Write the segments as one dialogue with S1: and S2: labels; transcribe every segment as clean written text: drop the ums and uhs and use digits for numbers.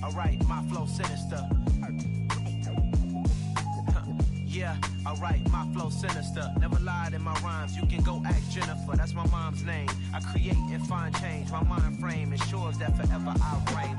S1: alright, my flow sinister. Yeah, alright, my flow sinister. Never lied in my rhymes, you can go ask Jennifer. That's my mom's name. I create and find change. My mind frame ensures that forever I reign.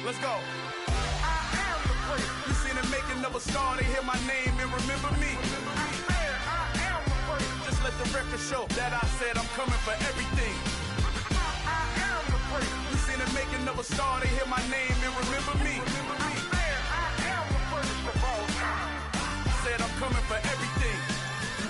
S2: Let's go. I am the prince. You seen the making of a star, they hear my name and remember me. I am the prince. Just let the record show that I said I'm coming for everything. I am the prince. You seen the making of a star, they hear my name and remember me. I am the prince of all time. Said I'm coming for everything.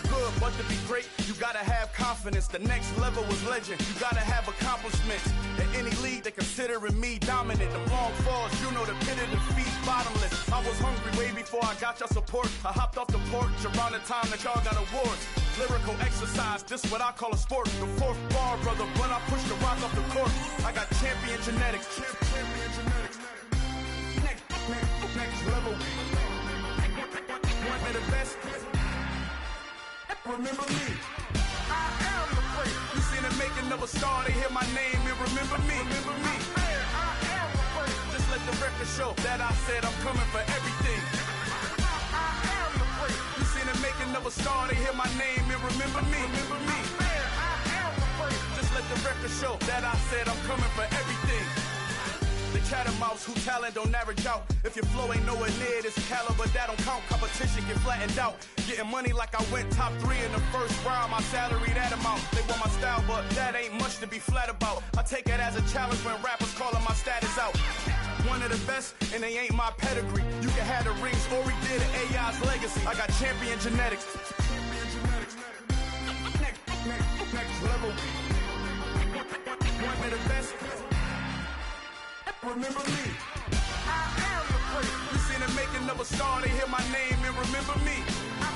S2: Good, but to be great, you gotta have confidence. The next level was legend. You gotta have accomplishments. In any league, they considering me dominant. The long falls, you know the pit of defeat, bottomless. I was hungry way before I got your support. I hopped off the porch around the time that y'all got awards. Lyrical exercise, this what I call a sport. The fourth bar, brother, when I push the rock off the court. I got champion genetics. Champion genetics. Next level. One of the best. Remember me. I am the prince. You seen the making of a star, they hear my name and remember me. Remember me. I am the prince. Just let the record show that I said I'm coming for everything. I am the prince. You seen the making of a star, they hear my name and remember me. Remember me. I am the prince. Just let the record show that I said I'm coming for everything. The cat and mouse who talent don't average out. If your flow ain't nowhere near this caliber, that don't count. Competition get flattened out. Getting money like I went top 3 in the first round. My salary that amount. They want my style, but that ain't much to be flat about. I take it as a challenge when rappers calling my status out. One of the best, and they ain't my pedigree. You can have the rings, or we did it, AI's legacy. I got champion genetics. Next level. One of the best. Remember me. I am the prince. You seen the making of a star, they hear my name and remember me. I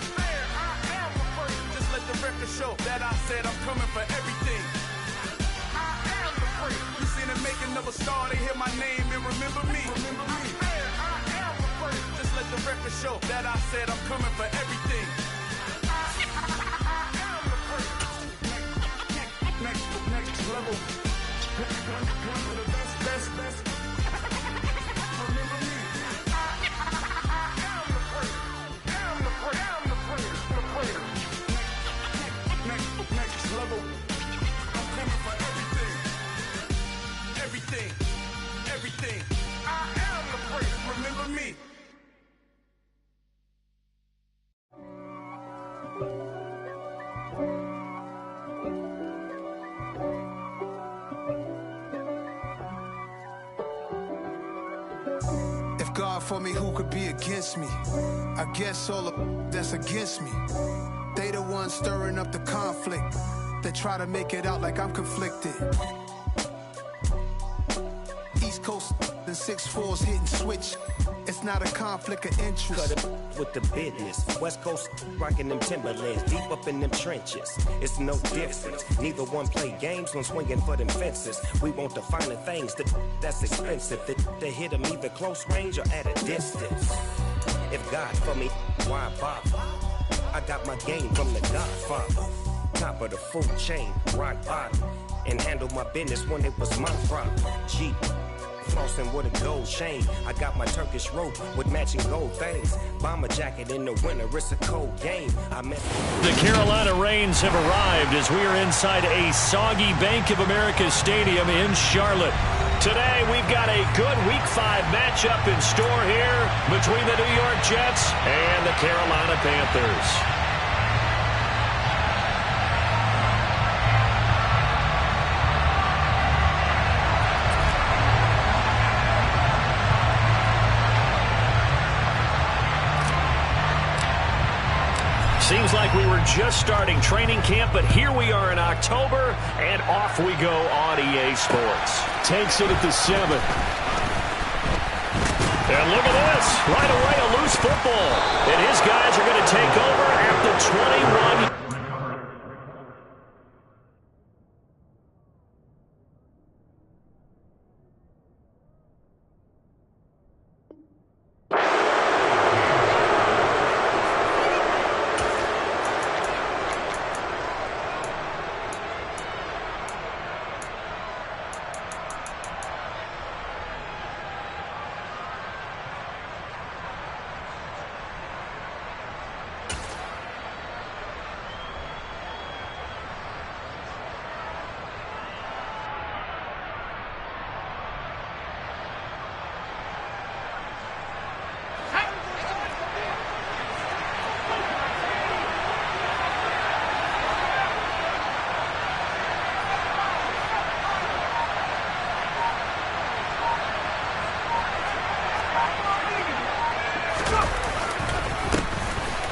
S2: am the prince. Just let the record show that I said I'm coming for everything. I am the prince. You seen the making of a star, they hear my name and remember me. Remember me. I am the prince. Just let the record show that I said I'm coming for everything. I am the prince. Next level. One of the best. Remember me. I am the prince. I'm the prince. The prince. Next level. I'm coming for everything. Everything. I am the prince. Remember me.
S3: God for me, who could be against me? I guess all of that's against me. They the ones stirring up the conflict. They try to make it out like I'm conflicted. East Coast and 6'4's hitting switch. It's not a conflict of interest.
S4: Cut it with the business. West Coast rocking them Timberlands, deep up in them trenches. It's no difference. Neither one play games when swinging for them fences. We want the finer things that's expensive. That hit them either close range or at a distance. If God for me, why bother? I got my game from the Godfather. Top of the food chain, rock bottom. And handle my business when it was my problem. Jeep. Flossing with a gold chain. I got my Turkish rope with matching gold things. Bomber jacket in the winter, it's a cold game.
S5: The Carolina Rains have arrived as we are inside a soggy Bank of America Stadium in Charlotte. Today we've got a good Week 5 matchup in store here between the New York Jets and the Carolina Panthers. Seems like we were just starting training camp, but here we are in October, and off we go on EA Sports. Takes it at the 7. And look at this. Right away, a loose football. And his guys are going to take over at the 21.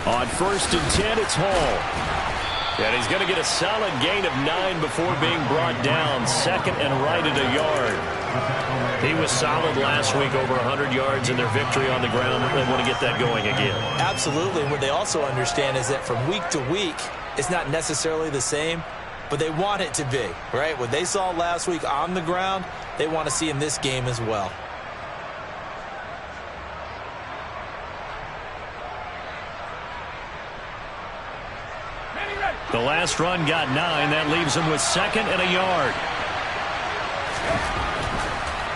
S5: On 1st and 10, it's Hall. And he's going to get a solid gain of 9 before being brought down. 2nd and right at a yard. He was solid last week, over 100 yards in their victory on the ground. They want to get that going again.
S6: Absolutely. What they also understand is that from week to week, it's not necessarily the same, but they want it to be, right? What they saw last week on the ground, they want to see in this game as well.
S5: The last run got 9. That leaves him with 2nd and a yard.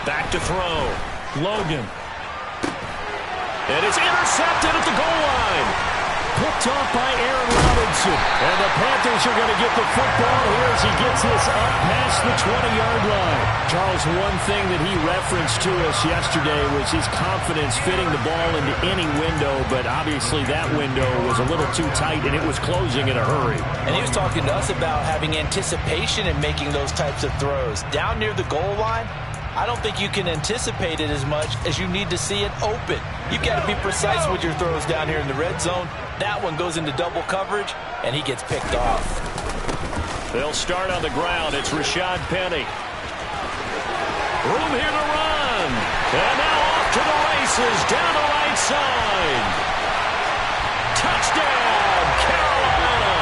S5: Back to throw. Logan. And it's intercepted at the goal line. Picked off by Aaron Robinson. And the Panthers are going to get the football here as he gets this up past the 20-yard line. Charles, one thing that he referenced to us yesterday was his confidence fitting the ball into any window, but obviously that window was a little too tight, and it was closing in a hurry.
S6: And he was talking to us about having anticipation in making those types of throws. Down near the goal line, I don't think you can anticipate it as much as you need to see it open. You've got to be precise with your throws down here in the red zone. That one goes into double coverage, and he gets picked off.
S5: They'll start on the ground. It's Rashad Penny. Room here to run. And now off to the races down the right side. Touchdown, Carolina.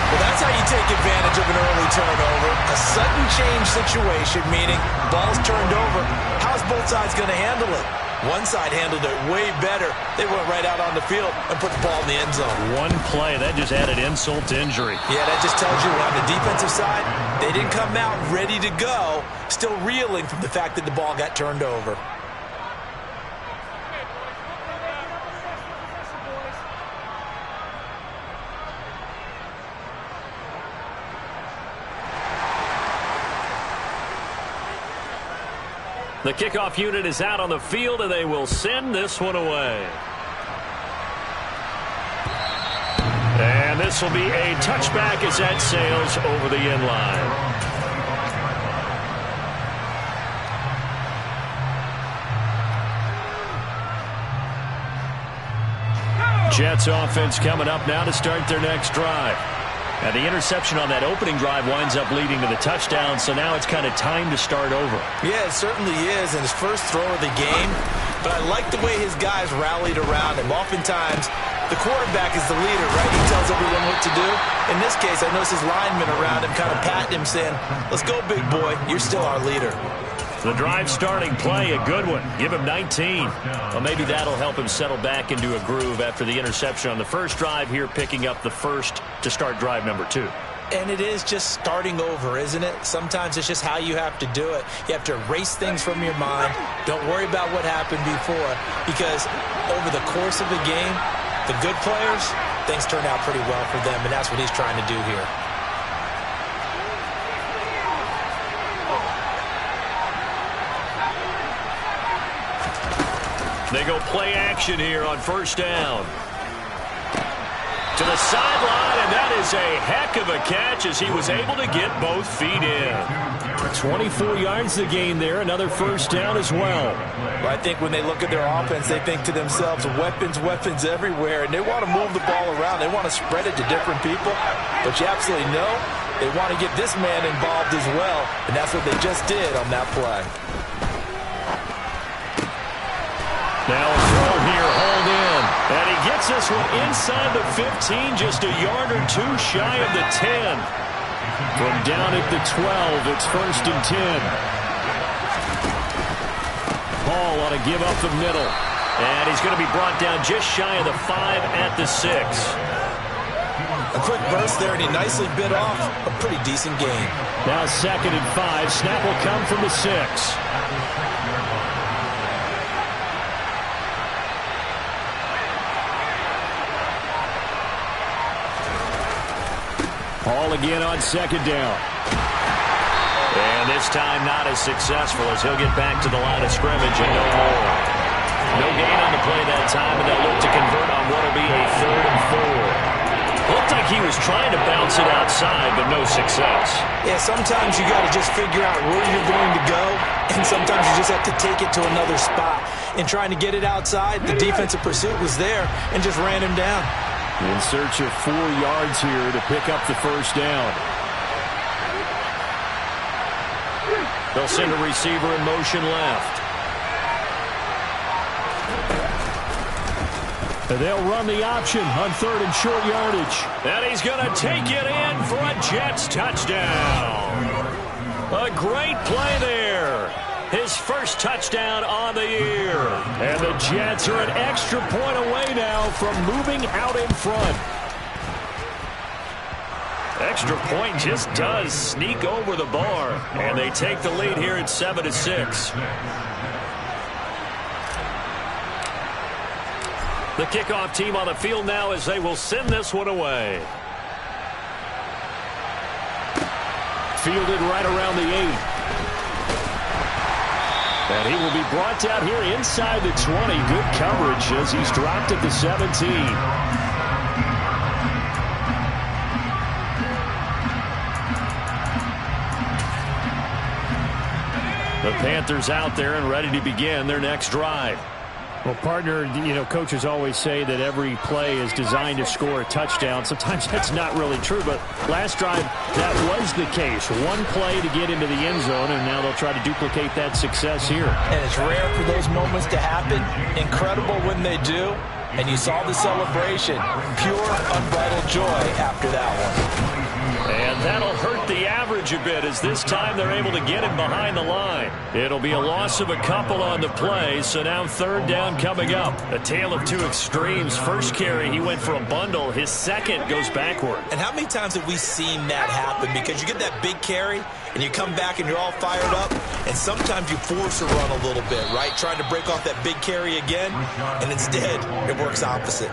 S6: Well, that's how you take advantage of an early turnover. A sudden change situation, meaning ball's turned over. How's both sides going to handle it? One side handled it way better. They went right out on the field and put the ball in the end zone.
S5: One play, that just added insult to injury.
S6: Yeah, that just tells you on the defensive side, they didn't come out ready to go, still reeling from the fact that the ball got turned over.
S5: The kickoff unit is out on the field, and they will send this one away. And this will be a touchback as that sails over the end line. Jets offense coming up now to start their next drive. And the interception on that opening drive winds up leading to the touchdown, so now it's kind of time to start over.
S6: Yeah, it certainly is in his first throw of the game, but I like the way his guys rallied around him. Oftentimes, the quarterback is the leader, right? He tells everyone what to do. In this case, I notice his linemen around him kind of patting him, saying, let's go, big boy. You're still our leader.
S5: The drive starting play, a good one. Give him 19. Well, maybe that'll help him settle back into a groove after the interception on the first drive here, picking up the first to start drive number 2.
S6: And it is just starting over, isn't it? Sometimes it's just how you have to do it. You have to erase things from your mind. Don't worry about what happened before, because over the course of a game, the good players, things turn out pretty well for them, and that's what he's trying to do here.
S5: They go play action here on first down. To the sideline, and that is a heck of a catch as he was able to get both feet in. 24 yards to gain there, another first down as well.
S6: I think when they look at their offense, they think to themselves, weapons, weapons everywhere, and they want to move the ball around. They want to spread it to different people, but you absolutely know they want to get this man involved as well, and that's what they just did on that play.
S5: Now a throw here, hauled in. And he gets this one inside the 15, just a yard or two shy of the 10. From down at the 12, it's 1st and 10. Hall ought to give up the middle. And he's going to be brought down just shy of the 5 at the 6.
S6: A quick burst there, and he nicely bit off a pretty decent gain.
S5: Now 2nd and 5. Snap will come from the 6. Hall again on 2nd down. And this time not as successful as he'll get back to the line of scrimmage and no more. No gain on the play that time, and they'll look to convert on what will be a 3rd and 4. Looked like he was trying to bounce it outside, but no success.
S6: Yeah, sometimes you got to just figure out where you're going to go, and sometimes you just have to take it to another spot. In trying to get it outside, the defensive pursuit was there and just ran him down.
S5: In search of 4 yards here to pick up the 1st down. They'll send a receiver in motion left. And they'll run the option on 3rd and short yardage. And he's going to take it in for a Jets touchdown. A great play there. His first touchdown on the year. And the Jets are an extra point away now from moving out in front. Extra point just does sneak over the bar. And they take the lead here at 7-6. The kickoff team on the field now as they will send this one away. Fielded right around the 8. And he will be brought down here inside the 20. Good coverage as he's dropped at the 17. The Panthers out there and ready to begin their next drive. Well, partner, you know, coaches always say that every play is designed to score a touchdown. Sometimes that's not really true, but last drive, that was the case. One play to get into the end zone, and now they'll try to duplicate that success here.
S6: And it's rare for those moments to happen. Incredible when they do. And you saw the celebration. Pure, unbridled joy after that one.
S5: And that'll hurt the average a bit as this time they're able to get him behind the line. It'll be a loss of a couple on the play, so now 3rd down coming up. A tale of two extremes. First carry, he went for a bundle. His second goes backward.
S6: And how many times have we seen that happen? Because you get that big carry, and you come back and you're all fired up, and sometimes you force a run a little bit, right? Trying to break off that big carry again, and instead it works opposite.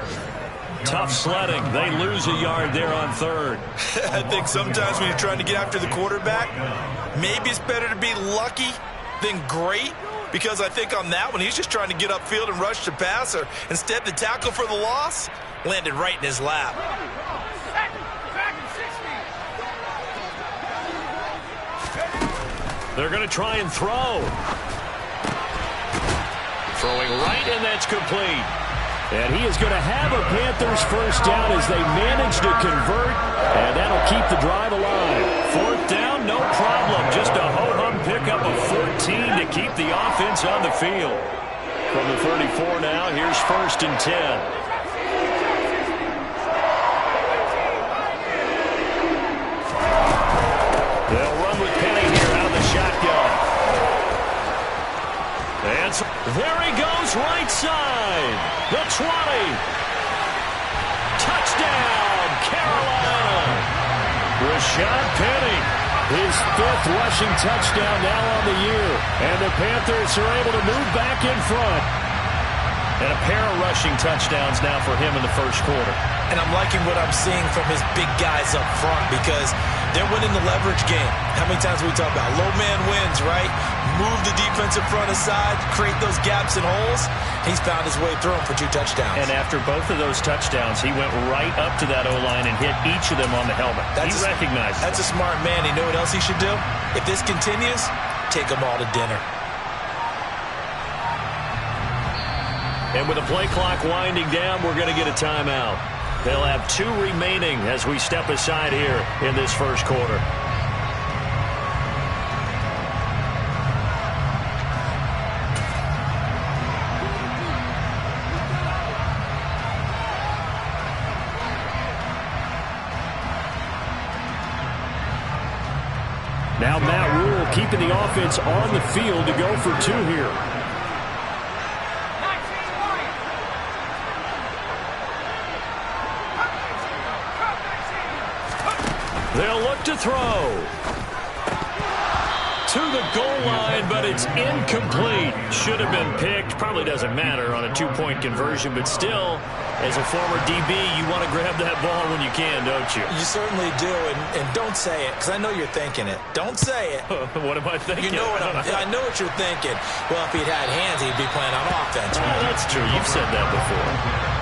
S5: Tough sledding. They lose a yard there on 3rd.
S6: I think sometimes when you're trying to get after the quarterback, maybe it's better to be lucky than great, because I think on that one, he's just trying to get upfield and rush the passer. Instead, the tackle for the loss landed right in his lap.
S5: They're going to try and throw. Throwing right, and that's complete. And he is going to have a Panthers first down as they manage to convert, and that'll keep the drive alive. 4th down, no problem. Just a ho-hum pickup of 14 to keep the offense on the field. From the 34 now, here's 1st and 10. They'll run with Penny here out of the shotgun. And so there he goes, right side. The 20. Touchdown, Carolina. Rashad Penny, his 5th rushing touchdown now on the year. And the Panthers are able to move back in front. And a pair of rushing touchdowns now for him in the first quarter.
S6: And I'm liking what I'm seeing from his big guys up front because they're winning the leverage game. How many times we talk about low man wins, right? Move the defensive front aside, create those gaps and holes. He's found his way through them for 2 touchdowns.
S5: And after both of those touchdowns, he went right up to that O-line and hit each of them on the helmet. He recognized it.
S6: That's a smart man. You know what else he should do? If this continues, take them all to dinner.
S5: And with the play clock winding down, we're going to get a timeout. They'll have 2 remaining as we step aside here in this first quarter. Now Matt Rule keeping the offense on the field to go for 2 here. They'll look to throw. To the goal line, but it's incomplete. Should have been picked. Probably doesn't matter on a 2-point conversion, but still, as a former DB, you want to grab that ball when you can, don't you?
S6: You certainly do, and don't say it, because I know you're thinking it. Don't say it.
S5: What am I thinking?
S6: You know what I know what you're thinking. Well, if he'd had hands, he'd be playing on offense.
S5: Oh, that's true. You've said that before.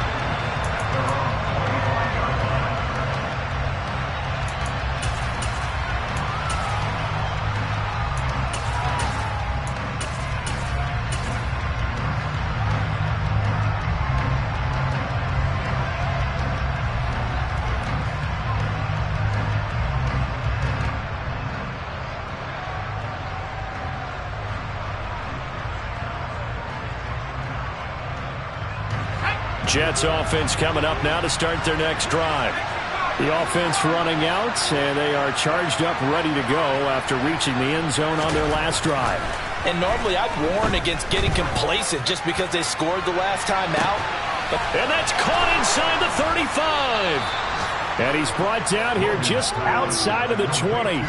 S5: Jets offense coming up now to start their next drive. The offense running out, and they are charged up, ready to go after reaching the end zone on their last drive.
S6: And normally I'd warn against getting complacent just because they scored the last time out.
S5: And that's caught inside the 35. And he's brought down here just outside of the 20.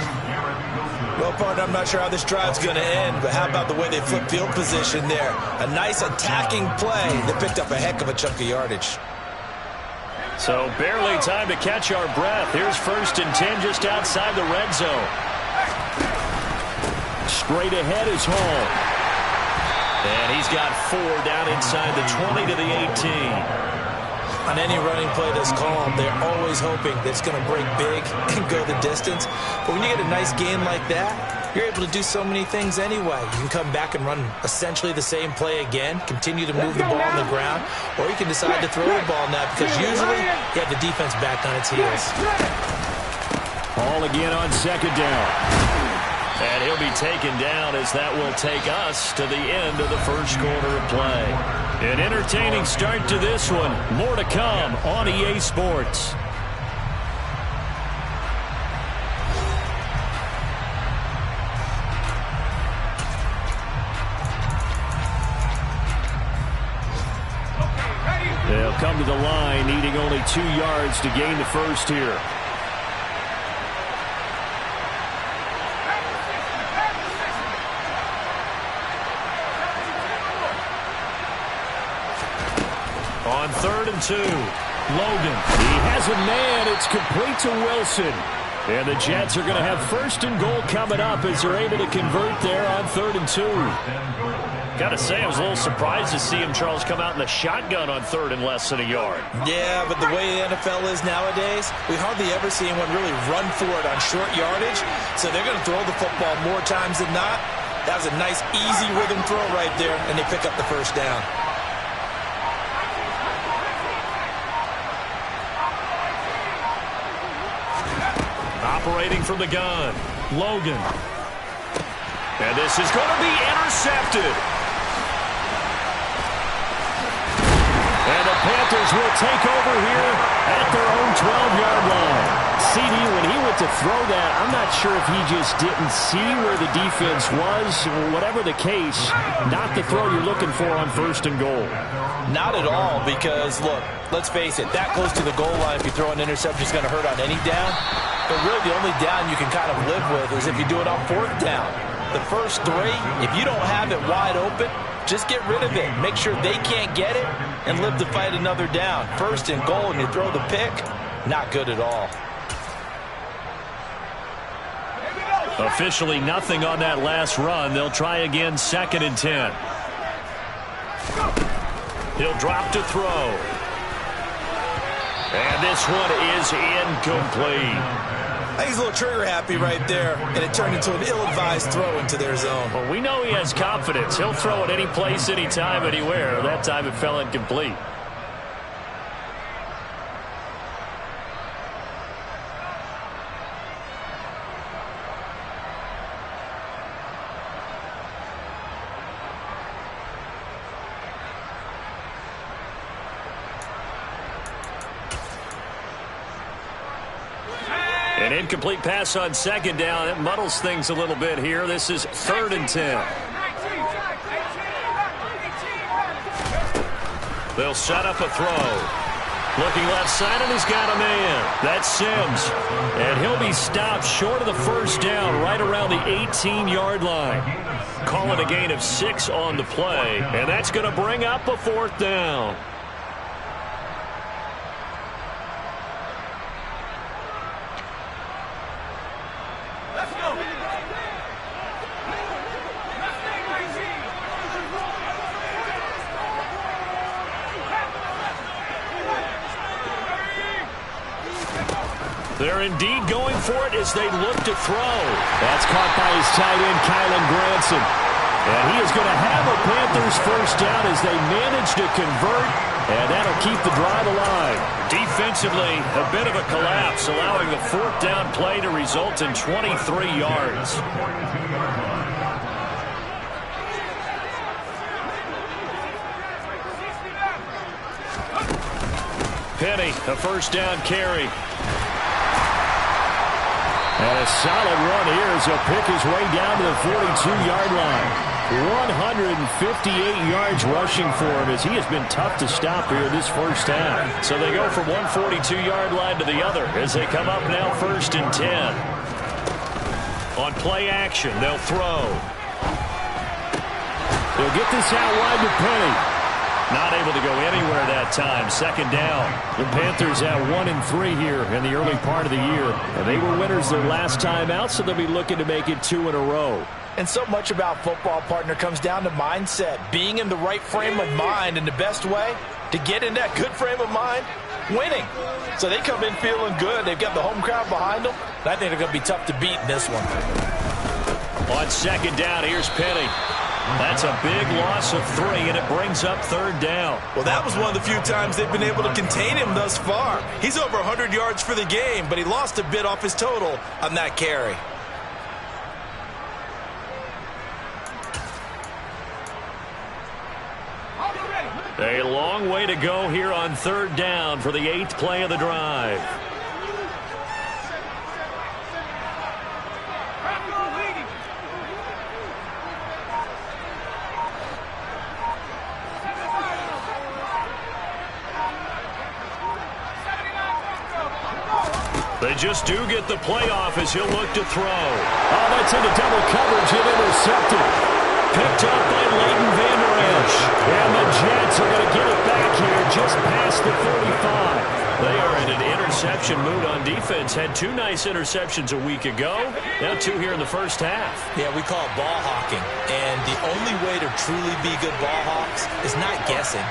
S6: Well, partner, I'm not sure how this drive's going to end, but how about the way they flip field position there? A nice attacking play that picked up a heck of a chunk of yardage.
S5: So barely time to catch our breath. Here's 1st and 10 just outside the red zone. Straight ahead is Hall. And he's got 4 down inside the 20 to the 18.
S6: On any running play that's called, they're always hoping that it's going to break big and go the distance. But when you get a nice gain like that, you're able to do so many things anyway. You can come back and run essentially the same play again, continue to move the ball on the ground, or you can decide to throw the ball now because usually you have the defense back on its heels.
S5: Ball again on 2nd down. And he'll be taken down as that will take us to the end of the 1st quarter of play. An entertaining start to this one. More to come on EA Sports. They'll come to the line, needing only 2 yards to gain the first here. On 3rd and 2, Logan. He has a man. It's complete to Wilson. And the Jets are going to have 1st and goal coming up as they're able to convert there on 3rd and 2. Got to say, I was a little surprised to see him, Charles, come out in the shotgun on 3rd and less than a yard.
S6: Yeah, but the way the NFL is nowadays, we hardly ever see anyone really run for it on short yardage. So they're going to throw the football more times than not. That was a nice, easy rhythm throw right there, and they pick up the 1st down.
S5: Operating from the gun, Logan. And this is going to be intercepted. And the Panthers will take over here at their own 12-yard line. CD, when he went to throw that, I'm not sure if he just didn't see where the defense was. Whatever the case, not the throw you're looking for on 1st and goal.
S6: Not at all, because, look, let's face it, that close to the goal line, if you throw an interception, is going to hurt on any down. But really, the only down you can kind of live with is if you do it on 4th down. The first 3, if you don't have it wide open, just get rid of it. Make sure they can't get it and live to fight another down. 1st and goal, and you throw the pick, not good at all.
S5: Officially nothing on that last run. They'll try again 2nd and 10. He'll drop to throw. And this one is incomplete.
S6: I think he's a little trigger happy right there, and it turned into an ill-advised throw into their zone.
S5: Well, we know he has confidence. He'll throw it any place, anytime, anywhere. That time it fell incomplete. An incomplete pass on second down. It muddles things a little bit here. This is 3rd and 10. They'll set up a throw. Looking left side, and he's got a man. That's Sims. And he'll be stopped short of the first down right around the 18-yard line. Call it a gain of 6 on the play, and that's going to bring up a 4th down. They're indeed going for it as they look to throw.
S7: That's caught by his tight end, Kylan Granson.
S5: And he is going to have a Panthers first down as they manage to convert, and that'll keep the drive alive. Defensively, a bit of a collapse, allowing the 4th down play to result in 23 yards. Penny, a first down carry. And a solid run here as he'll pick his way down to the 42-yard line. 158 yards rushing for him as he has been tough to stop here this first half. So they go from one 42-yard line to the other as they come up now 1st and 10. On play action, they'll throw. They'll get this out wide to Penny. Not able to go anywhere that time. 2nd down. The Panthers at 1-3 here in the early part of the year. And they were winners their last time out, so they'll be looking to make it 2 in a row.
S6: And so much about football, partner, comes down to mindset. Being in the right frame of mind, and the best way to get in that good frame of mind, winning. So they come in feeling good. They've got the home crowd behind them. And I think they're going to be tough to beat in this one.
S5: On 2nd down, here's Penny. That's a big loss of 3, and it brings up 3rd down.
S6: Well, that was one of the few times they've been able to contain him thus far. He's over 100 yards for the game, but he lost a bit off his total on that carry.
S5: A long way to go here on 3rd down for the 8th play of the drive. They just do get the playoff as he'll look to throw.
S7: Oh, that's into double coverage and intercepted.
S5: Picked up by Leighton Vander Esch.
S7: And the Jets are going to get it back here just past the 35.
S5: They are in an interception mood on defense. Had 2 nice interceptions a week ago. Now 2 here in the first half.
S6: Yeah, we call it ball hawking. And the only way to truly be good ball hawks is not guessing.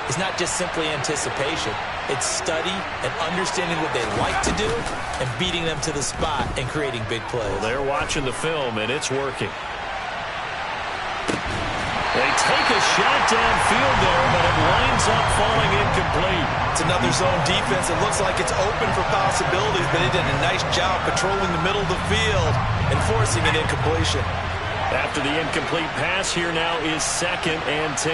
S6: It's not just simply anticipation. It's study and understanding what they like to do and beating them to the spot and creating big plays.
S5: Well, they're watching the film, and it's working. They take a shot downfield there, but it winds up falling incomplete.
S6: It's another zone defense. It looks like it's open for possibilities, but they did a nice job patrolling the middle of the field and forcing an incompletion.
S5: After the incomplete pass, here now is 2nd and 10.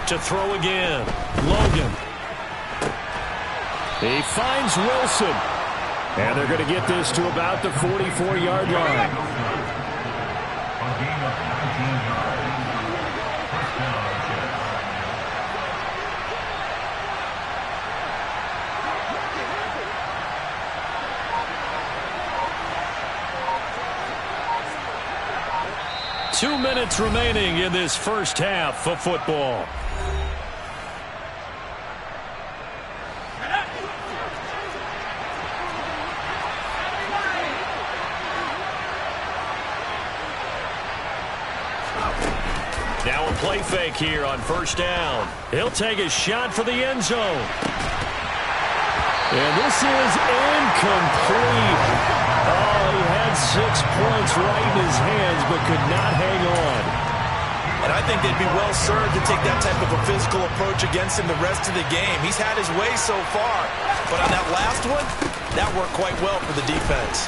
S5: To throw again. Logan. He finds Wilson. And they're going to get this to about the 44-yard line. Two minutes remaining in this first half of football. Now a play fake here on 1st down. He'll take a shot for the end zone. And this is incomplete. Oh, he had 6 points right in his hands, but could not hang on.
S6: And I think they'd be well served to take that type of a physical approach against him the rest of the game. He's had his way so far. But on that last one, that worked quite well for the defense.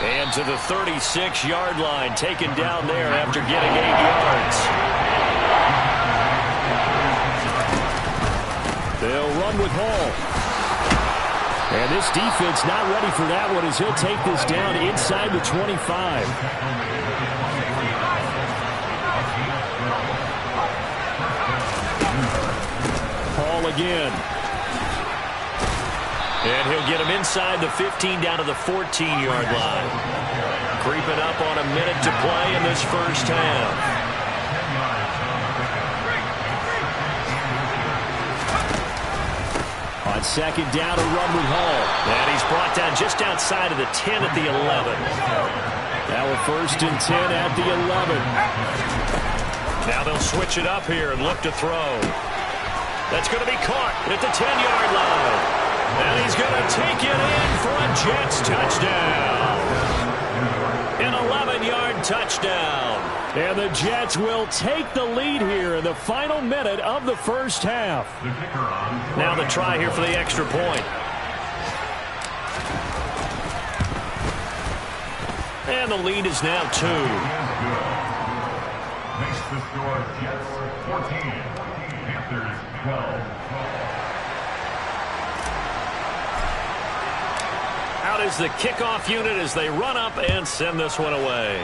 S5: And to the 36-yard line, taken down there after getting 8 yards.
S7: run with Hall. And this defense not ready for that one as he'll take this down inside the 25. Hall again. And he'll get him inside the 15 down to the 14-yard line. Creeping up on a minute to play in this first half. On second down, a run with Hall. And he's brought down just outside of the 10 at the 11. Now a 1st and 10 at the 11.
S5: Now they'll switch it up here and look to throw. That's going to be caught at the 10-yard line. And he's going to take it in for a Jets touchdown. An 11-yard touchdown.
S7: And the Jets will take the lead here in the final minute of the first half.
S5: Now the try here for the extra point. And the lead is now 2.
S8: Makes the score Jets 14, Panthers 12.
S5: Out is the kickoff unit as they run up and send this one away.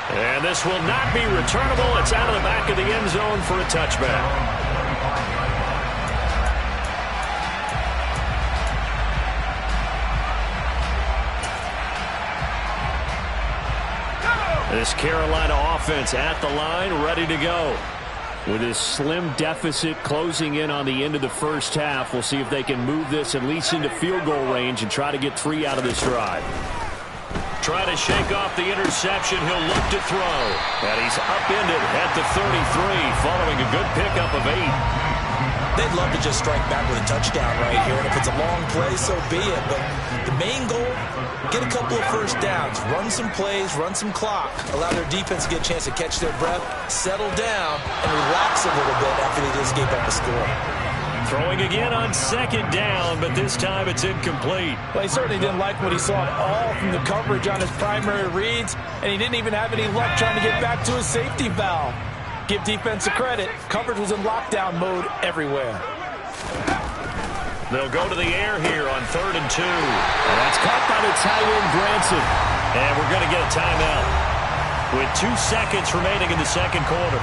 S5: And this will not be returnable. It's out of the back of the end zone for a touchback. This Carolina offense at the line, ready to go.
S7: With this slim deficit closing in on the end of the first half, we'll see if they can move this at least into field goal range and try to get 3 out of this drive.
S5: Try to shake off the interception. He'll look to throw. And he's upended at the 33 following a good pickup of 8.
S6: They'd love to just strike back with a touchdown right here. And if it's a long play, so be it. But the main goal, get a couple of first downs. Run some plays, run some clock. Allow their defense to get a chance to catch their breath, settle down, and relax a little bit after they just gave up a score.
S5: Throwing again on second down, but this time it's incomplete.
S6: Well, he certainly didn't like what he saw at all from the coverage on his primary reads, and he didn't even have any luck trying to get back to his safety valve. Give defense a credit. Coverage was in lockdown mode everywhere.
S5: They'll go to the air here on 3rd and 2.
S7: And that's caught by the tight end, Branson.
S5: And we're going to get a timeout with 2 seconds remaining in the second quarter.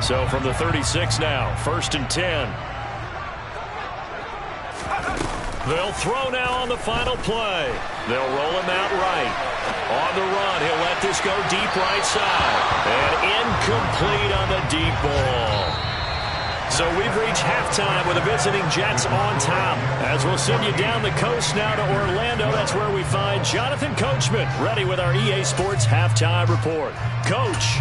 S5: So from the 36 now, 1st and 10. They'll throw now on the final play. They'll roll him out right. On the run, he'll let this go deep right side. And incomplete on the deep ball. So we've reached halftime with the visiting Jets on top. As we'll send you down the coast now to Orlando, that's where we find Jonathan Coachman, ready with our EA Sports halftime report. Coach.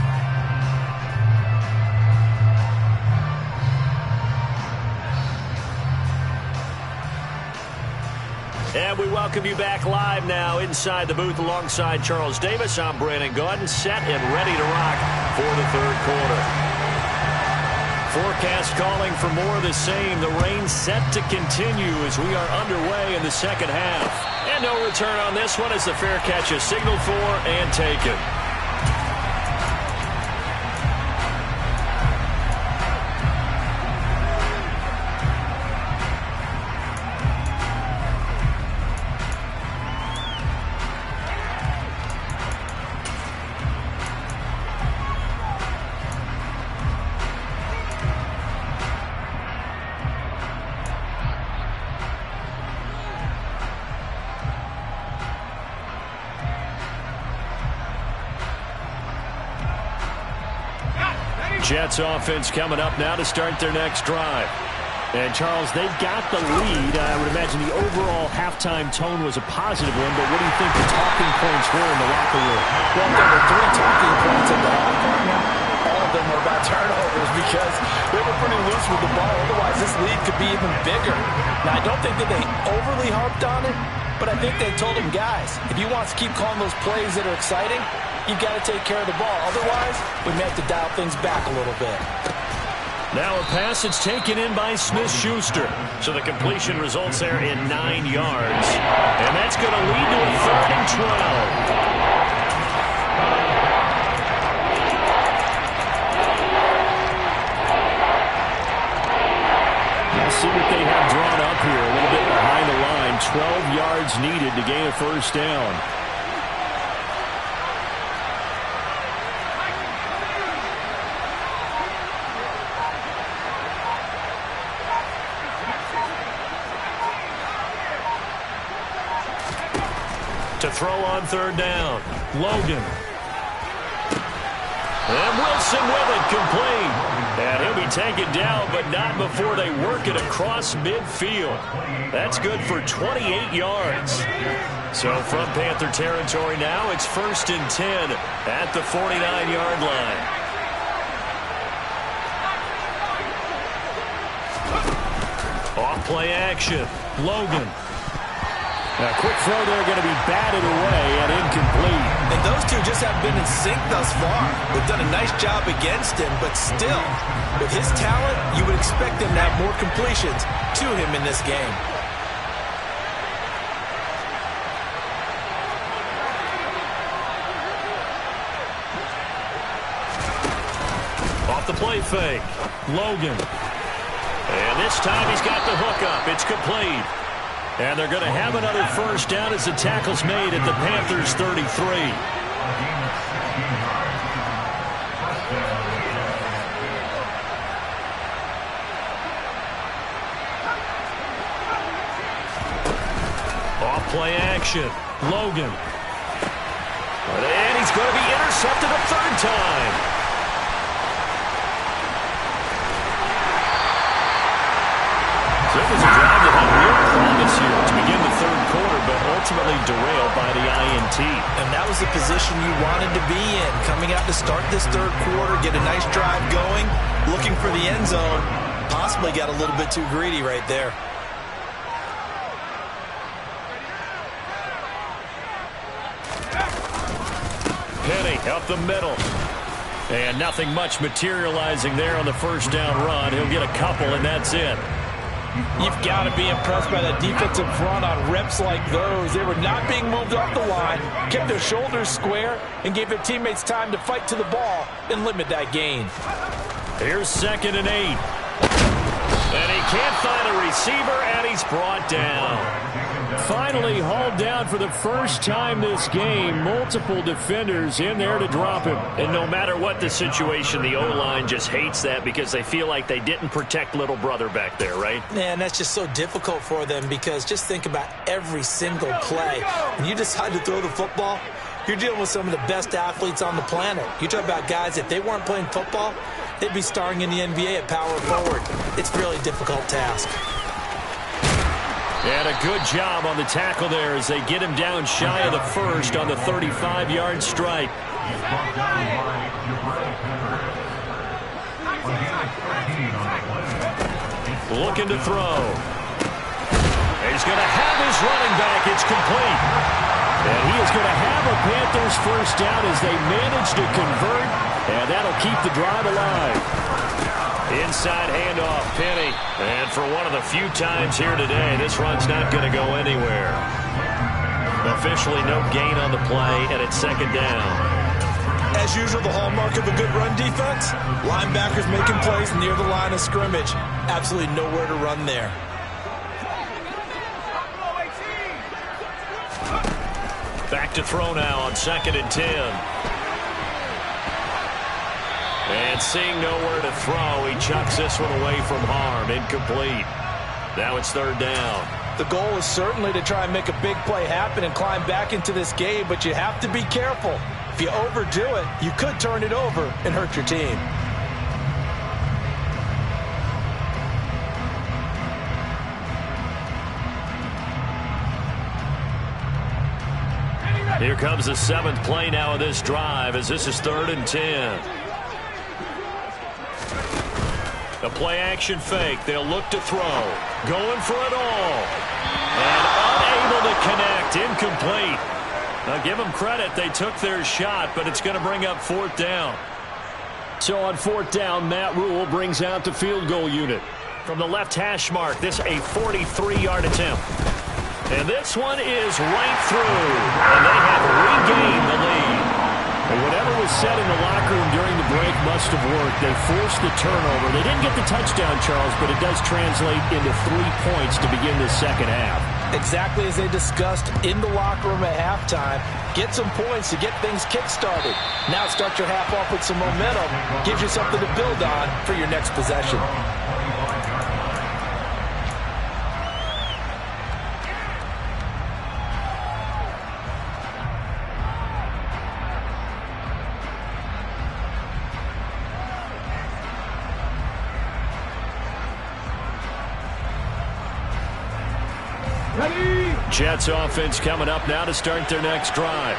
S5: And we welcome you back live now inside the booth alongside Charles Davis. I'm Brandon Gaudin, set and ready to rock for the third quarter. Forecast calling for more of the same. The rain set to continue as we are underway in the second half. And no return on this one as the fair catch is signaled for and taken. Jets offense coming up now to start their next drive.
S7: And, Charles, they've got the lead. I would imagine the overall halftime tone was a positive one, but what do you think the talking points were in the locker room?
S6: Well, there were 3 talking points at the halftime. All of them were about turnovers because they were pretty loose with the ball. Otherwise, this lead could be even bigger. Now, I don't think that they overly harped on it, but I think they told them, guys, if you want to keep calling those plays that are exciting, you've got to take care of the ball. Otherwise, we may have to dial things back a little bit.
S5: Now a pass that's taken in by Smith-Schuster. So the completion results there in 9 yards. And that's going to lead to a 3rd and 12. See what they have drawn up here. A little bit behind the line. 12 yards needed to gain a 1st down. To throw on 3rd down. Logan. And Wilson with it, complete. And he'll be taken down, but not before they work it across midfield. That's good for 28 yards. So from Panther territory now, it's 1st and 10 at the 49-yard line. Off play action. Logan. A quick throw there going to be batted away and incomplete.
S6: And those two just have been in sync thus far. They've done a nice job against him, but still, with his talent, you would expect them to have more completions to him in this game.
S5: Off the play fake. Logan. And this time he's got the hook up. It's complete. And they're going to have another 1st down as the tackle's made at the Panthers' 33. Off play action. Logan. And he's going to be intercepted a 3rd time. So it was a drive that had real promise here to begin the 3rd quarter, but ultimately derailed by the INT.
S6: And that was the position you wanted to be in. Coming out to start this 3rd quarter, get a nice drive going, looking for the end zone. Possibly got a little bit too greedy right there.
S5: Penny up the middle. And nothing much materializing there on the 1st down run. He'll get a couple, and that's it.
S6: You've got to be impressed by that defensive front on reps like those. They were not being moved off the line, kept their shoulders square, and gave their teammates time to fight to the ball and limit that gain.
S5: Here's 2nd and 8. And he can't find a receiver, and he's brought down. Finally hauled down for the 1st time this game. Multiple defenders in there to drop him. And no matter what the situation, the O-line just hates that because they feel like they didn't protect little brother back there, right?
S6: Man, that's just so difficult for them because just think about every single play. When you decide to throw the football, you're dealing with some of the best athletes on the planet. You talk about guys, if they weren't playing football, they'd be starring in the NBA at power forward. It's a really difficult task.
S5: And a good job on the tackle there as they get him down shy of the 1st on the 35-yard strike. Looking to throw. He's going to have his running back. It's complete. And he is going to have a Panthers 1st down as they manage to convert. And that'll keep the drive alive. Inside handoff, Penny. And for one of the few times here today, this run's not going to go anywhere. Officially no gain on the play, and it's 2nd down.
S6: As usual, the hallmark of a good run defense, linebackers making plays near the line of scrimmage. Absolutely nowhere to run there.
S5: Back to throw now on 2nd and 10. And seeing nowhere to throw, he chucks this one away from harm. Incomplete. Now it's 3rd down.
S6: The goal is certainly to try and make a big play happen and climb back into this game, but you have to be careful. If you overdo it, you could turn it over and hurt your team.
S5: Here comes the 7th play now of this drive as this is 3rd and 10. A play-action fake. They'll look to throw. Going for it all. And unable to connect. Incomplete. Now, give them credit. They took their shot, but it's going to bring up 4th down. So on 4th down, Matt Rule brings out the field goal unit. From the left hash mark, this a 43-yard attempt. And this one is right through. And they have regained the lead. And whatever was said in the locker room during the break must have worked. They forced the turnover. They didn't get the touchdown, Charles, but it does translate into 3 points to begin this second half.
S6: Exactly as they discussed in the locker room at halftime. Get some points to get things kick-started. Now start your half off with some momentum. Gives you something to build on for your next possession.
S5: Jets offense coming up now to start their next drive.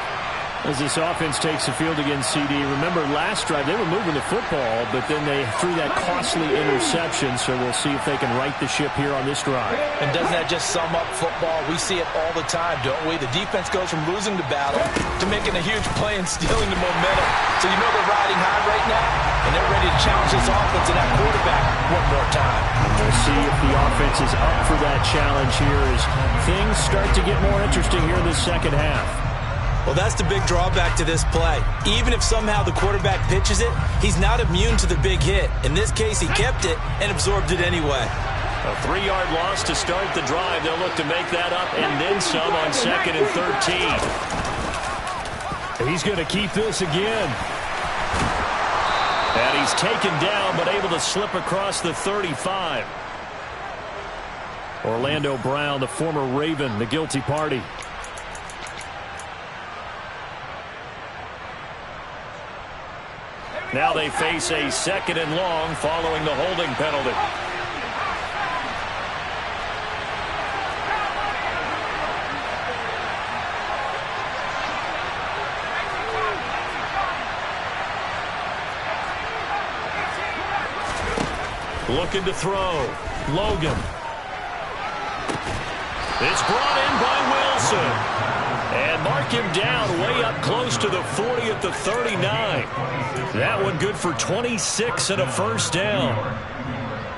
S5: As this offense takes the field against CD, remember last drive they were moving the football, but then they threw that costly interception, so we'll see if they can right the ship here on this drive.
S6: And doesn't that just sum up football? We see it all the time, don't we? The defense goes from losing the battle to making a huge play and stealing the momentum. So you know they're riding high right now, and they're ready to challenge this offense and that quarterback one more time.
S5: And we'll see if the offense is up for that challenge here as things start to get more interesting here in the second half.
S6: Well, that's the big drawback to this play. Even if somehow the quarterback pitches it, he's not immune to the big hit. In this case, he kept it and absorbed it anyway.
S5: A 3-yard loss to start the drive. They'll look to make that up and then some on 2nd and 13. He's going to keep this again. And he's taken down but able to slip across the 35. Orlando Brown, the former Raven, the guilty party. Now they face a 2nd and long following the holding penalty. Looking to throw. Logan. It's brought in by Wilson. And mark him down way up close to the 40 at the 39. That one good for 26 and a first down.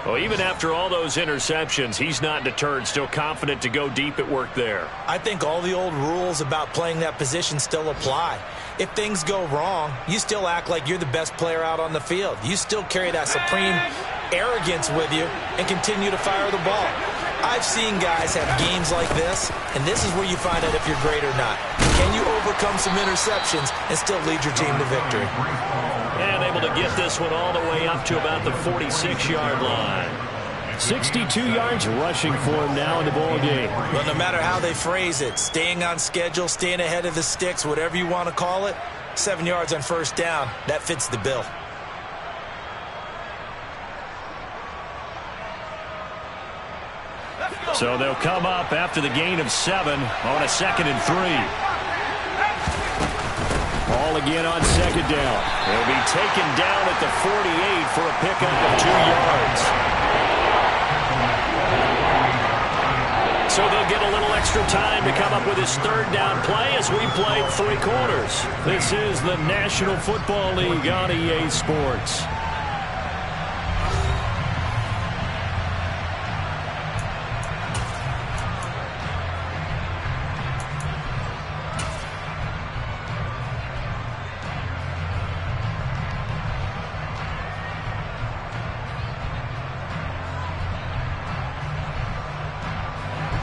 S5: Well, even after all those interceptions, he's not deterred, still confident to go deep at work there.
S6: I think all the old rules about playing that position still apply. If things go wrong, you still act like you're the best player out on the field. You still carry that supreme arrogance with you and continue to fire the ball. I've seen guys have games like this, and this is where you find out if you're great or not. Can you overcome some interceptions and still lead your team to victory?
S5: And able to get this one all the way up to about the 46-yard line. 62 yards rushing for him now in the ball game.
S6: Well, no matter how they phrase it, staying on schedule, staying ahead of the sticks, whatever you want to call it, 7 yards on first down, that fits the bill.
S5: So they'll come up after the gain of 7 on a 2nd and 3. Ball again on 2nd down. They'll be taken down at the 48 for a pickup of 2 yards. So they'll get a little extra time to come up with his 3rd down play as we played 3 quarters. This is the National Football League on EA Sports.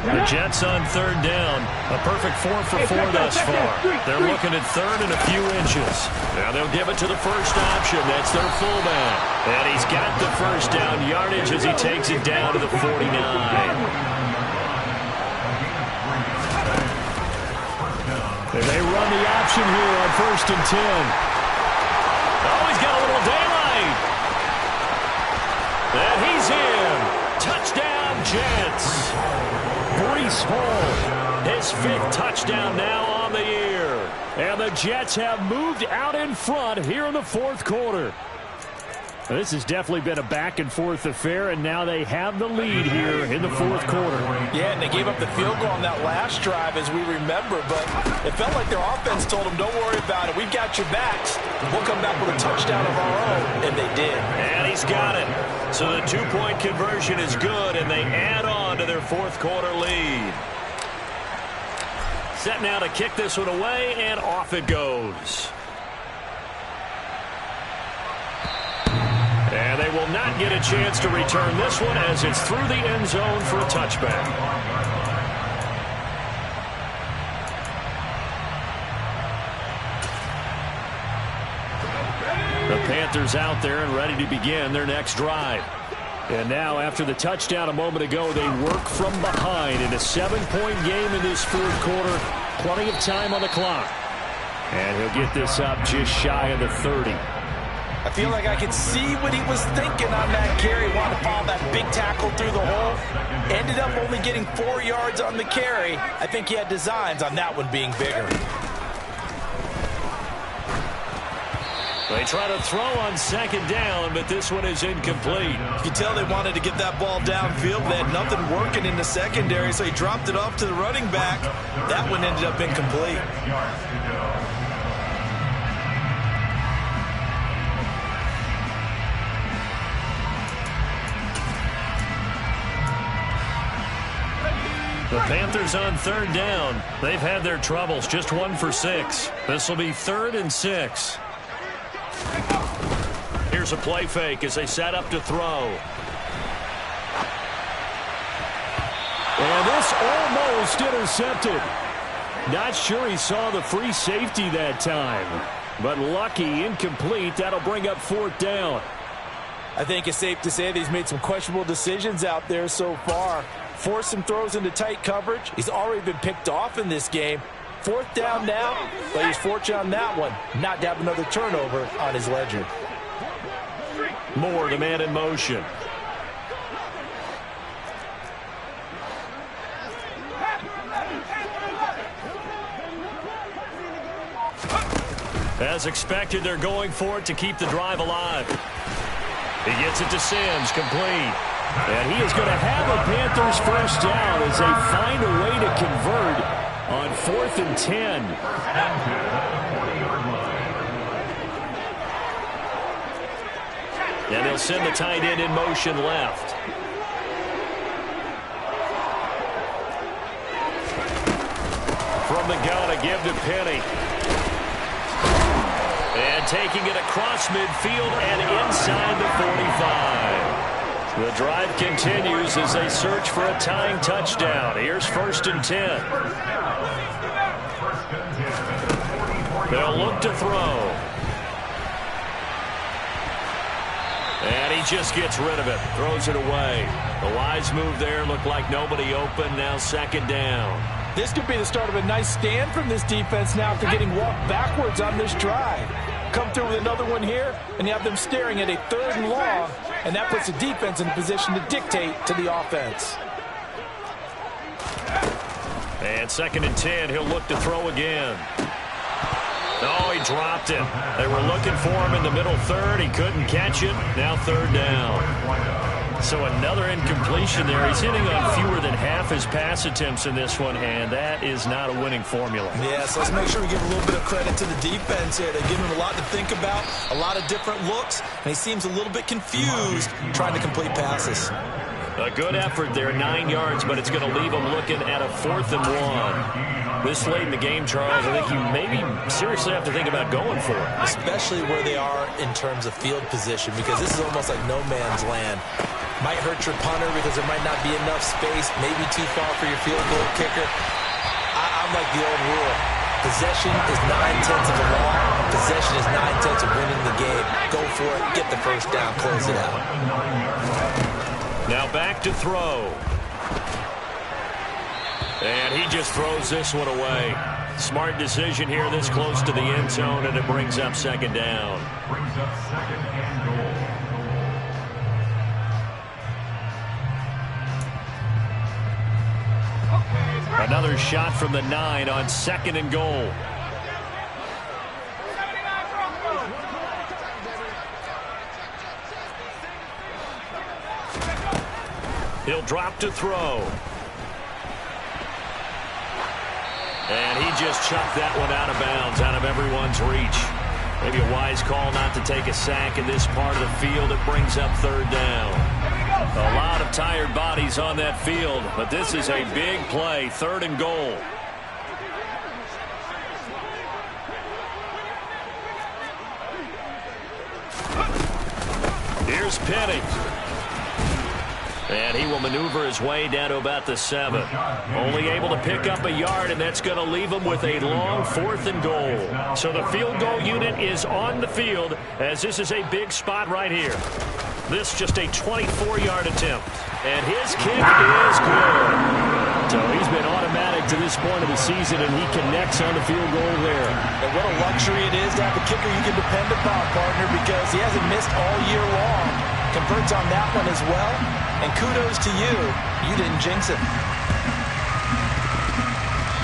S5: The Jets on 3rd down. A perfect 4 for 4 thus far. They're looking at 3rd and a few inches. Now they'll give it to the first option. That's their fullback. And he's got the first down yardage as he takes it down to the 49. And they run the option here on 1st and 10. Oh, he's got a little daylight. And he's in. Touchdown, Jets. Breece Hall, his 5th touchdown now on the year. And the Jets have moved out in front here in the 4th quarter. This has definitely been a back-and-forth affair, and now they have the lead here in the fourth quarter.
S6: Yeah, and they gave up the field goal on that last drive, as we remember, but it felt like their offense told them, don't worry about it. We've got your backs. We'll come back with a touchdown of our own, and they did.
S5: And he's got it. So the two-point conversion is good, and they add on to their fourth quarter lead. Set now to kick this one away, and off it goes. And they will not get a chance to return this one as it's through the end zone for a touchback. The Panthers out there and ready to begin their next drive. And now, after the touchdown a moment ago, they work from behind in a 7-point game in this fourth quarter. Plenty of time on the clock. And he'll get this up just shy of the 30.
S6: I feel like I could see what he was thinking on that carry. Wanted to follow that big tackle through the hole. Ended up only getting 4 yards on the carry. I think he had designs on that one being bigger.
S5: They try to throw on second down, but this one is incomplete.
S6: You can tell they wanted to get that ball downfield. They had nothing working in the secondary, so he dropped it off to the running back. That one ended up incomplete.
S5: The Panthers on third down. They've had their troubles, just 1 for 6. This will be 3rd and 6. Here's a play fake as they set up to throw. And this almost intercepted. Not sure he saw the free safety that time. But lucky, incomplete. That'll bring up 4th down.
S6: I think it's safe to say that he's made some questionable decisions out there so far. Forced some throws into tight coverage. He's already been picked off in this game. 4th down now, but he's fortunate on that one not to have another turnover on his ledger.
S5: Moore, the man in motion. As expected, they're going for it to keep the drive alive. He gets it to Sims, complete. And he is going to have a Panthers first down as they find a way to convert on 4th and 10. And they'll send the tight end in motion left. From the gun, a give to Penny. And taking it across midfield and inside the 45. The drive continues as they search for a tying touchdown. Here's 1st and 10. They'll look to throw. And he just gets rid of it. Throws it away. The wise move there. Looked like nobody open. Now 2nd down.
S6: This could be the start of a nice stand from this defense now after getting walked backwards on this drive. Come through with another one here, and you have them staring at a 3rd and long, and that puts the defense in a position to dictate to the offense.
S5: And 2nd and 10, he'll look to throw again. Oh, he dropped it. They were looking for him in the middle 3rd. He couldn't catch it. Now 3rd down. So another incompletion there. He's hitting on fewer than half his pass attempts in this one, and that is not a winning formula.
S6: Yeah, so let's make sure we give a little bit of credit to the defense here. They give him a lot to think about, a lot of different looks, and he seems a little bit confused trying to complete passes.
S5: A good effort there, 9 yards, but it's going to leave him looking at a 4th and 1. This late in the game, Charles, I think you maybe seriously have to think about going for it.
S6: Especially where they are in terms of field position, because this is almost like no man's land. Might hurt your punter because there might not be enough space, maybe too far for your field goal kicker. I'm like the old rule. Possession is 9/10 of the law. Possession is 9/10 of winning the game. Go for it, get the first down, close it out.
S5: Now back to throw. And he just throws this one away. Smart decision here this close to the end zone, and it brings up 2nd down.
S8: Brings up 2nd and goal.
S5: Another shot from the 9 on 2nd and goal. He'll drop to throw. And he just chucked that one out of bounds, out of everyone's reach. Maybe a wise call not to take a sack in this part of the field. It brings up third down. A lot of tired bodies on that field, but this is a big play, 3rd and goal. Here's Penny. And he will maneuver his way down to about the 7. Only able to pick up a yard, and that's going to leave him with a long 4th and goal. So the field goal unit is on the field, as this is a big spot right here. This just a 24-yard attempt. And his kick is good. So he's been automatic to this point of the season, and he connects on the field goal there.
S6: And what a luxury it is to have a kicker you can depend upon, partner, because he hasn't missed all year long. Converts on that one as well. And kudos to you. You didn't jinx it.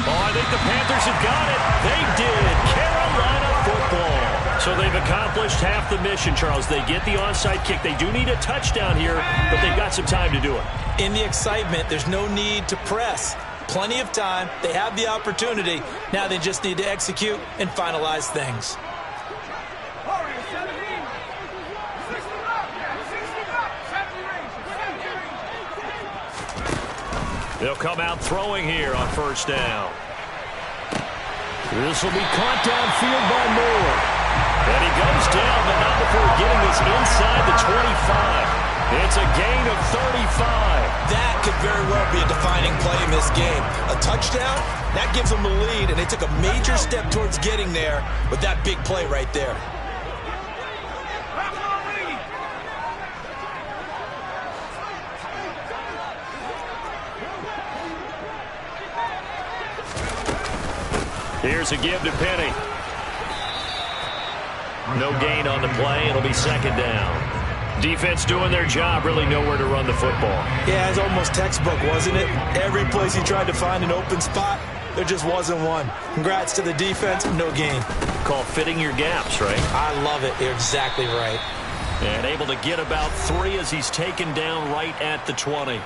S5: Oh, I think the Panthers have got it. They did. Carolina football. So they've accomplished half the mission, Charles. They get the onside kick. They do need a touchdown here, but they've got some time to do it.
S6: In the excitement, there's no need to press. Plenty of time. They have the opportunity. Now they just need to execute and finalize things.
S5: They'll come out throwing here on 1st down. This will be caught downfield by Moore. And he goes down, but not before getting this inside the 25. It's a gain of 35.
S6: That could very well be a defining play in this game. A touchdown, that gives them the lead, and they took a major step towards getting there with that big play right there.
S5: Here's a give to Penny. No gain on the play. It'll be 2nd down. Defense doing their job, really nowhere to run the football.
S6: Yeah, it's almost textbook, wasn't it? Every place he tried to find an open spot, there just wasn't one. Congrats to the defense, no gain.
S5: Called fitting your gaps, right?
S6: I love it. You're exactly right.
S5: And able to get about 3 as he's taken down right at the 20.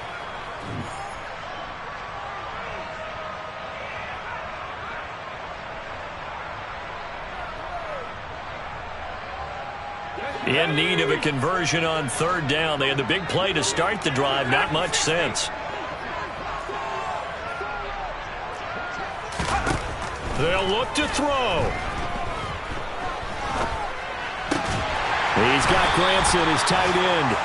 S5: In need of a conversion on 3rd down. They had the big play to start the drive. Not much sense. They'll look to throw. He's got Granson, his tight end.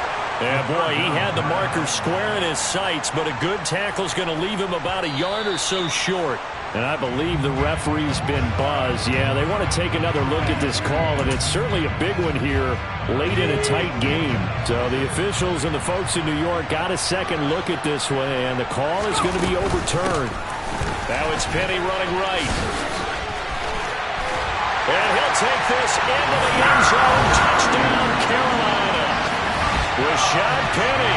S5: And boy, he had the marker square in his sights, but a good tackle's going to leave him about a yard or so short. And I believe the referee's been buzzed. Yeah, they want to take another look at this call, and it's certainly a big one here late in a tight game. So the officials and the folks in New York got a second look at this one, and the call is going to be overturned. Now it's Penny running right. And he'll take this into the end zone. Touchdown, Carolina. Rashad Penny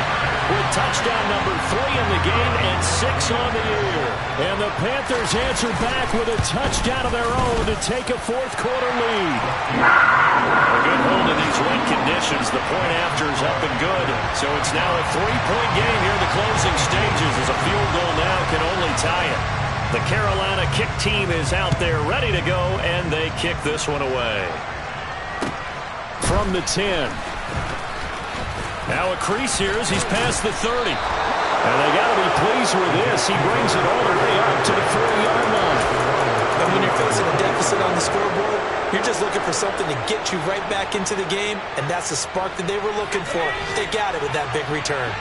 S5: with touchdown number 3 in the game and 6 on the year. And the Panthers answer back with a touchdown of their own to take a 4th quarter lead. A good hold in these wet conditions. The point after is up and good. So it's now a 3-point game here in the closing stages as a field goal now can only tie it. The Carolina kick team is out there ready to go, and they kick this one away. From the 10. Now a crease here as he's past the 30. And they got to be pleased with this. He brings it all the way up to the 40-yard line.
S6: And when you're facing a deficit on the scoreboard, you're just looking for something to get you right back into the game, and that's the spark that they were looking for. They got it with that big return.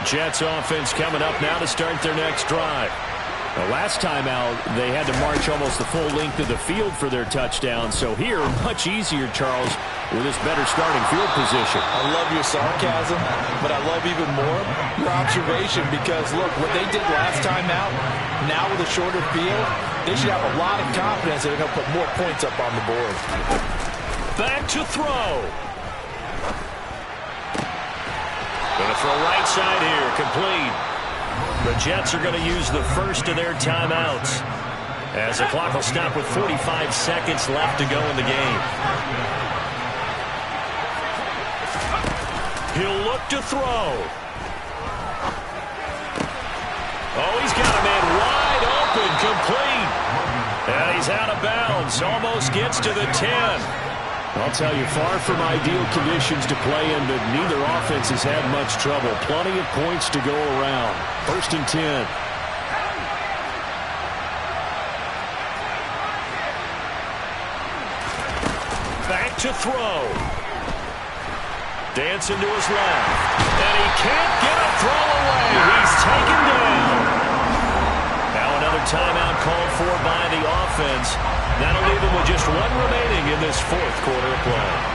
S5: Jets offense coming up now to start their next drive. The last time out, they had to march almost the full length of the field for their touchdown. So here, much easier, Charles, with this better starting field position.
S6: I love your sarcasm, but I love even more your observation because, look, what they did last time out, now with a shorter field, they should have a lot of confidence that they're going to put more points up on the board.
S5: Back to throw. Going to throw right side here, complete. The Jets are going to use the first of their timeouts as the clock will stop with 45 seconds left to go in the game. He'll look to throw. Oh, he's got a man wide open, complete. And he's out of bounds, almost gets to the 10. I'll tell you, far from ideal conditions to play in, but neither offense has had much trouble. Plenty of points to go around. 1st and 10. Back to throw. Dancing to his left. And he can't get a throw away. He's taken down. Now another timeout called for by the offense. That'll leave him with just one remaining in this 4th quarter of play.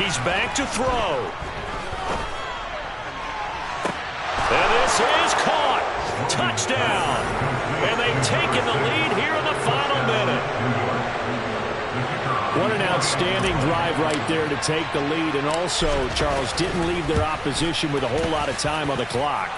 S5: He's back to throw. And this is caught. Touchdown. And they've taken the lead here in the final minute. What an outstanding drive right there to take the lead. And also, Charles, didn't leave their opposition with a whole lot of time on the clock.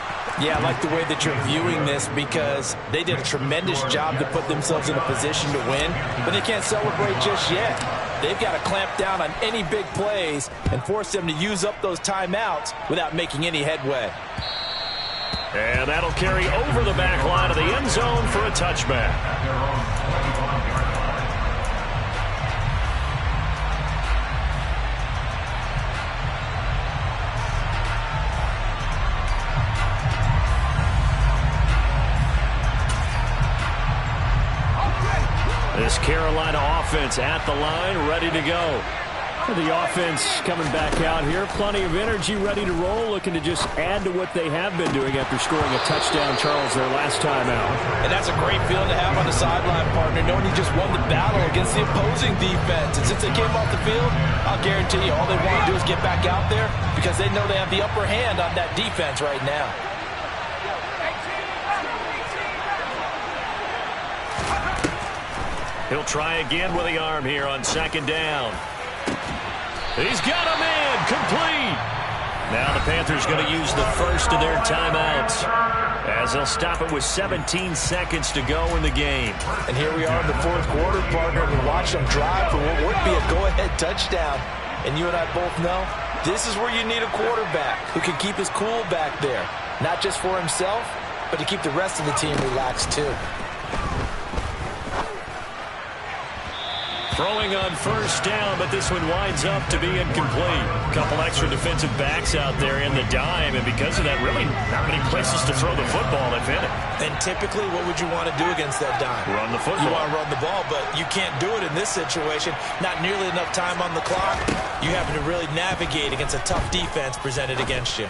S6: Yeah, I like the way that you're viewing this because they did a tremendous job to put themselves in a position to win, but they can't celebrate just yet. They've got to clamp down on any big plays and force them to use up those timeouts without making any headway.
S5: And that'll carry over the back line of the end zone for a touchback. This Carolina offense at the line, ready to go. The offense coming back out here. Plenty of energy, ready to roll, looking to just add to what they have been doing after scoring a touchdown, Charles, their last time out.
S6: And that's a great feeling to have on the sideline, partner, knowing you just won the battle against the opposing defense. And since they came off the field, I'll guarantee you all they want to do is get back out there because they know they have the upper hand on that defense right now.
S5: He'll try again with the arm here on 2nd down. He's got a man complete. Now the Panthers going to use the first of their timeouts as they'll stop it with 17 seconds to go in the game.
S6: And here we are in the 4th quarter, partner. We watch them drive for what would be a go-ahead touchdown. And you and I both know this is where you need a quarterback who can keep his cool back there. Not just for himself, but to keep the rest of the team relaxed too.
S5: Throwing on 1st down, but this one winds up to be incomplete. A couple extra defensive backs out there in the dime, and because of that, really not many places to throw the football, if any.
S6: And typically, what would you want to do against that dime?
S5: Run the football.
S6: You want to run the ball, but you can't do it in this situation. Not nearly enough time on the clock. You having to really navigate against a tough defense presented against you.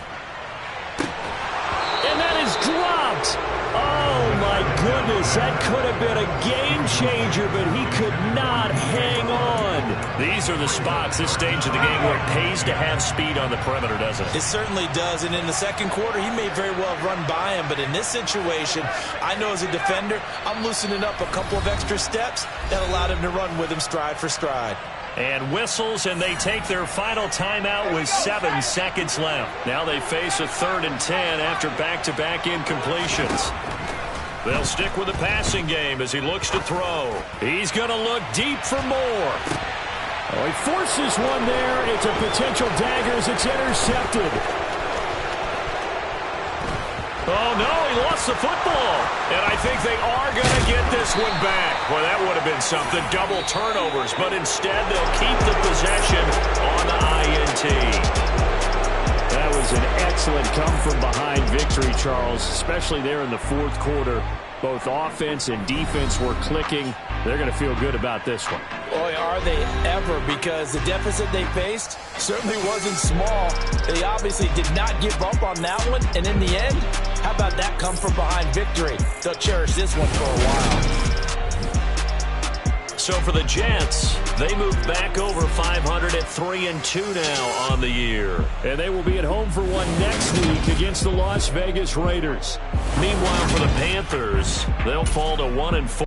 S5: And that is dropped. Oh, my goodness. That could have been a game changer, but he could not hang on. These are the spots, this stage of the game, where it pays to have speed on the perimeter, doesn't it?
S6: It certainly does. And in the 2nd quarter, he may very well run by him. But in this situation, I know as a defender, I'm loosening up a couple of extra steps that allowed him to run with him stride for stride.
S5: And whistles, and they take their final timeout with 7 seconds left. Now they face a 3rd and 10 after back-to-back incompletions. They'll stick with the passing game as he looks to throw. He's going to look deep for more. Oh, he forces one there. It's a potential dagger as it's intercepted. Oh, no, he lost the football. And I think they are going to get this one back. Well, that would have been something, double turnovers. But instead, they'll keep the possession on the INT. That was an excellent come-from-behind victory, Charles, especially there in the 4th quarter. Both offense and defense were clicking. They're going to feel good about this one.
S6: Boy, are they ever, because the deficit they faced certainly wasn't small. They obviously did not give up on that one, and in the end, how about that come-from-behind victory? They'll cherish this one for a while.
S5: So for the Jets, they move back over 500 at 3-2 now on the year. And they will be at home for one next week against the Las Vegas Raiders. Meanwhile, for the Panthers, they'll fall to 1-4.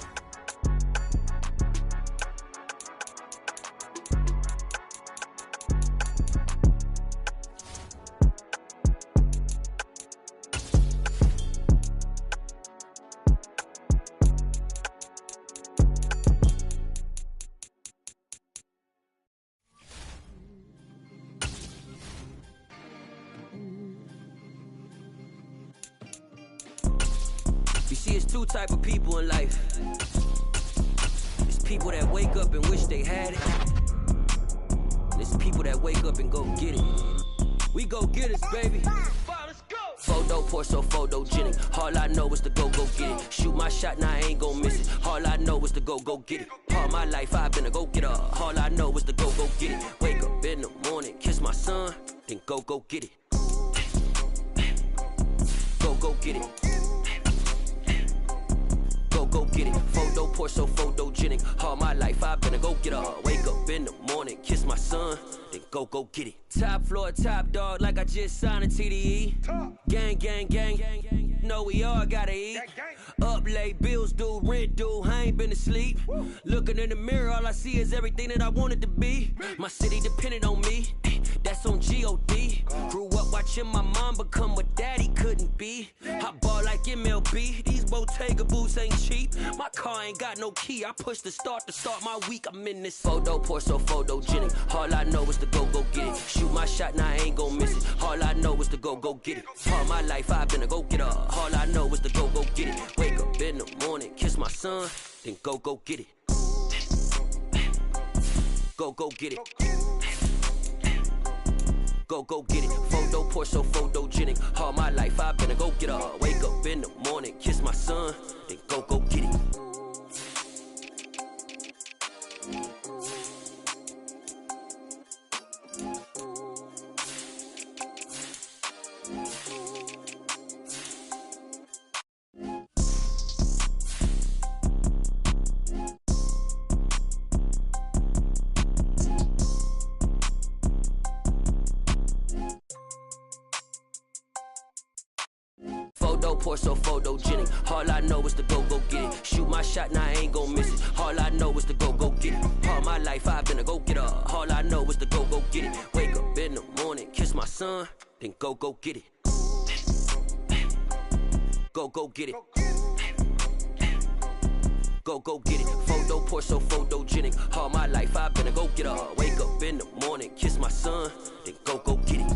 S9: see, it's two type of people in life. It's people that wake up and wish they had it. And it's people that wake up and go get it. We go get it, baby. Photo poor, so photogenic. All I know is to go get it. Shoot my shot, now I ain't gon' miss it. All I know is to go get it. All my life I've been a go-getter. All I know is to go get it. Wake up in the morning, kiss my son, then go get it. Go get it. Go get it. Photo poor, so photogenic. All my life I've been a go-getter. Wake up in the morning, kiss my son, then go get it. Top floor, top dog, like I just signed a TDE. Gang, gang, gang, gang, gang. Know we all gotta eat. Up late, bills due, rent due, I ain't been asleep. Looking in the mirror, all I see is everything that I wanted to be. My city depended on me, that's on G.O.D. Grew up watching my mom become what daddy couldn't be. I ball like MLB, these Bottega boots ain't cheap. My car ain't got no key, I push the start to start my week. I'm in this photo poor, so photogenic. All I know is to go get it. Shoot my shot, now I ain't gon' miss it. All I know is to go get it. All my life I've been a go-getter. All I know is to go get it. Wake up in the morning, kiss my son, then go get it. Go get it. Go get it. Photo poor, so photogenic. All my life I've been a go-getter. Wake up in the morning, kiss my son, then go get it. Photo poor, so photogenic. All I know is to go get it. Shoot my shot, now I ain't gon' miss it. All I know is to go get it. All my life I've been a go-getter. All I know is to go get it. Wake up in the morning, kiss my son, then go get it. Go get it. Go get it. Photo poor, so photogenic. All my life I've been a go-getter. Wake up in the morning, kiss my son, then go get it.